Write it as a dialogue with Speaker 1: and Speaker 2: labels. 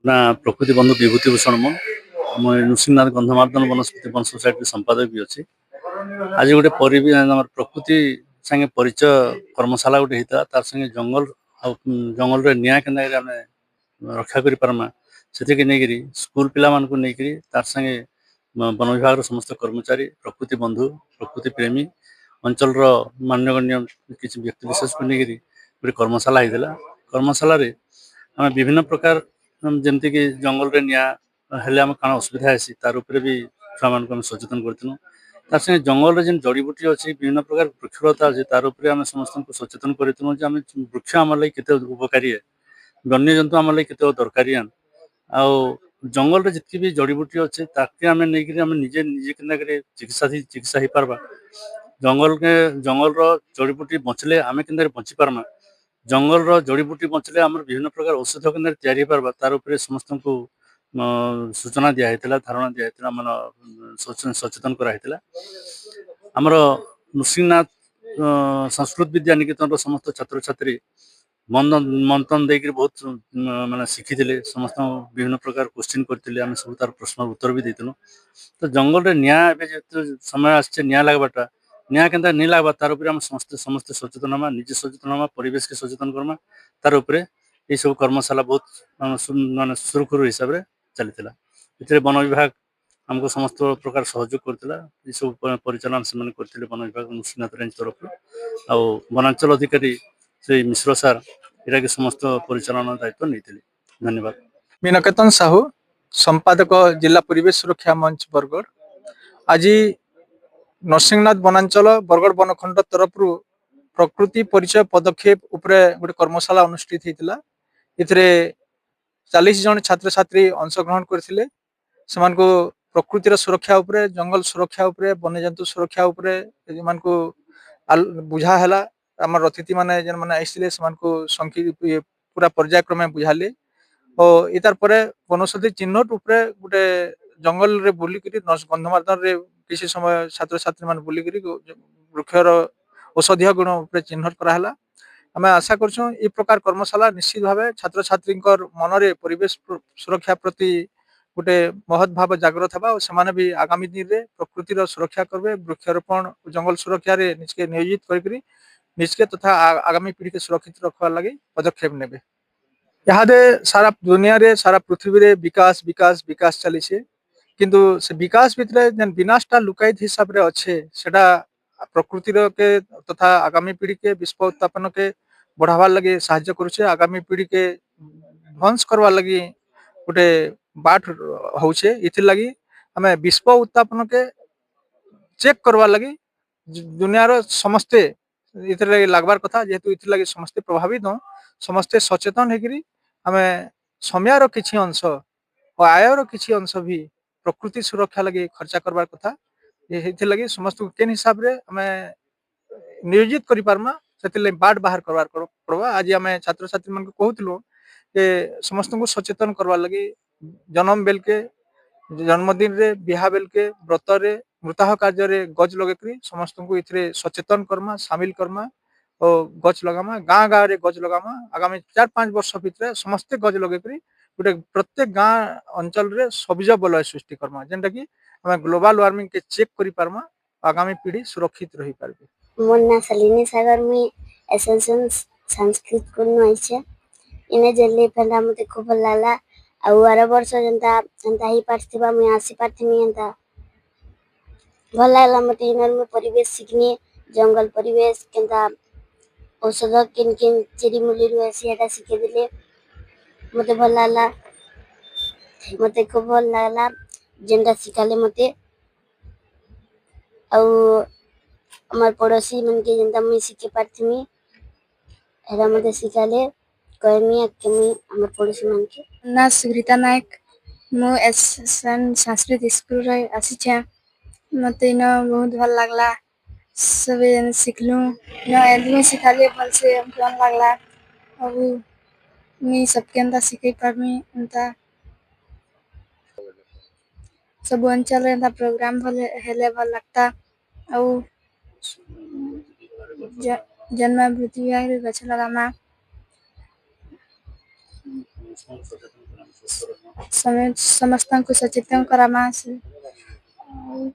Speaker 1: ना प्रकृति बंधु विभूति भूषण मुझे नृसिंहनाथ गंधमार्दन वनस्पति वन सोसाइटी संपादक भी अच्छी। आज गोटे प्रकृति संगे परिचय कर्मशाला गोटे होता तार संगे जंगल जंगल रे निया के रक्षा करि पारमा से नहीं स्कूल पिला मानकु नहीं तार संगे वन विभाग समस्त कर्मचारी प्रकृति बंधु प्रकृति प्रेमी अंचल मान्यगण्य किसी व्यक्ति विशेष को नहीं गोटे कर्मशाला होता। कर्मशाला रे आम विभिन्न प्रकार जमती कि जंगल रे निया हेले आम कण असुविधा है तार उपरे भी छुआ मान को सचेतन करथिलु। तार संगे जंगल रे जेन जड़ीबूटी अच्छी विभिन्न प्रकार वृक्षलता अच्छी तार उपरे आम समस्त को सचेतन करथिलु जे आम वृक्ष आम लई केते उपकारी है वन्य जंतु आम लई केते दरकारी आउ जंगल रे जितकी भी जड़ीबूटी अच्छे ताके आम नहीं आम निजे निजे केना करे चिकित्सा ही पारबा। जंगल रो जड़ीबूटी बचले आम केना बची पारमा। जंगल रो जड़ीबूटी बचले आम विभिन्न प्रकार औषध केन्द्र तैयारी पारबा तार उपरे समस्त को सूचना दिया हैतला धारणा दिया हैतला मन सचेतन करा हैतला। हमर नृसिंहनाथ संस्कृत विद्या निकेतन रो समस्त छात्र छात्री मंथन देकर बहुत माने शिखी समस्त विभिन्न प्रकार क्वेश्चन करते आम सब तार प्रश्न उत्तर भी देलु। तो जंगल रे निया समय आछे निया लागबाटा निया केनता नहीं लागबा तार उपरे हम समस्त सचेतन हमा निजे सचेतन हमा परिवेश के सचेतन करमा तार उपरे ये सब कर्मशाला बहुत माने सुरखुरु हिसाब रे चलीथिला। इतरे वन विभाग हमको समस्त प्रकार सहयोग करथिला ये सब परिचालन से माने करथिले वन विभाग नृसिंहनाथ रेंज तरफ आ वनांचल अधिकारी श्री मिश्र सार इरा के समस्त परिचालन दायित्व नहीं। धन्यवाद।
Speaker 2: मीनकेतन साहू संपादक जिला परिवेश सुरक्षा मंच बरगढ़। आज नरसिंहनाथ वनांचल बरगढ़ बनखंड तरफ प्रकृति परिचय पदक्षेप उपरे गोटे कर्मशाला अनुष्ठित होता। इतरे 40 जन छात्र छात्री अंशग्रहण करथिले। समान को प्रकृतिर सुरक्षा उपरे जंगल सुरक्षा उपरे वन्यजंतु सुरक्षा उपरे को बुझा हैला। आम अतिथि माने जन माने आइसिले समान को पूरा पर्यायक्रमे बुझाले और इतार परे वनौषधि चिन्हट उपरे गोटे जंगल रे बुलिकरी गंधमार्दन रे किसी समय छात्र छात्री मान बुलिकरी वृक्षर औषधीय गुण उपरे चिन्हट कराला। आम आशा करछो ए प्रकार कर्मशाला निश्चित भावे छात्र छात्री मन रे परिवेश सुरक्षा प्रति गोटे महत भाव जागृत हवा और सेमाने भी आगामी दिन रे प्रकृतिर सुरक्षा करबे वृक्षारोपण जंगल सुरक्षा रे निजके नियोजित करी निजके तथा आगामी पीढ़ी के सुरक्षित रखवा लगी पदक्षेप नेबे। यहाँ सारा दुनिया रे सारा पृथ्वी रे विकास विकास विकास चली किंतु से विकास भितर जेन विनाशटा लुकायित हिसाब रे अच्छे सेटा प्रकृतिर के तथा आगामी पीढ़ी के विश्व उत्थापन के बढ़ावा लगे साहाय्य करुचे। आगामी पीढ़ी के ध्वंस करवा लगी गोटे बाट होचे। इथिर लगी हमें विश्व उत्थापन के चेक करवा लगी दुनिया रो समस्ते इथिर लगी लागबार कथा जेहेतु इथिर लगी समस्ते प्रभावित हो समस्ते सचेतन हेकरी हमें समय किछि अंश और आयर किछि अंश भी प्रकृति सुरक्षा लगी खर्चा करबार कथा। ये लगी समस्त केन हिसाब रे हमें नियोजित करि पारमा सेति लगी बाट बाहर करबार पड़वा। आज हमें छात्र छात्री मन को कहउतलो जे समस्त को सचेतन करवा लगी जन्म बेल के जन्मदिन रे बिहा बेल के व्रत रे मृताह कार्य रे गज लगेकरी समस्त को इथरे सचेतन करमा शामिल करमा और गच लगामा गाँ गाँ रे गज लगामा। आगामी 4-5 वर्ष भितर समस्ते गज लगेकरी गोटे प्रत्येक गाँ अंचल रे सबुज बलय सृष्टि करमा जेनटा कि हमें ग्लोबल वार्मिंग के चेक करि पारमा आगामी पीढ़ी सुरक्षित रही पारबे।
Speaker 3: मोन्ना सलिनी सागर में एसएसएन संस्कृत को आइछे इने जल्ले पहला मते खूब लाला आ आर वर्ष जंता ही पारथिबा मैं आसी पारथिमी एंता भल लागला मते इनर में परिवेश सिखनी जंगल परिवेश केंता औषध किन किन चिड़ी मुली रुए सेटा सिखे दिले मते भल लागला मते खूब भल लागला जेंटा सिखाले मते आ हमार पड़ोसी मन के जनता मैं सीखे पारथिमी एरा मते सिखाले कहमी केमी हमार पड़ोसी मन के
Speaker 4: ना सुग्रीता नायक मु एसएन संस्कृत स्कूल रे आसी छे मते न बहुत भल लागला सब सिखलु न एदमी सिखाले भल से भल लागला अब मी सबके अंदर सिखे पारमी अंता सब अंचल रे प्रोग्राम भले हेले भल लगता औ जन्म पृथ्वी आगे गछ लगामा ସମସ୍ତଙ୍କୁ ସଚେତନ କରାମା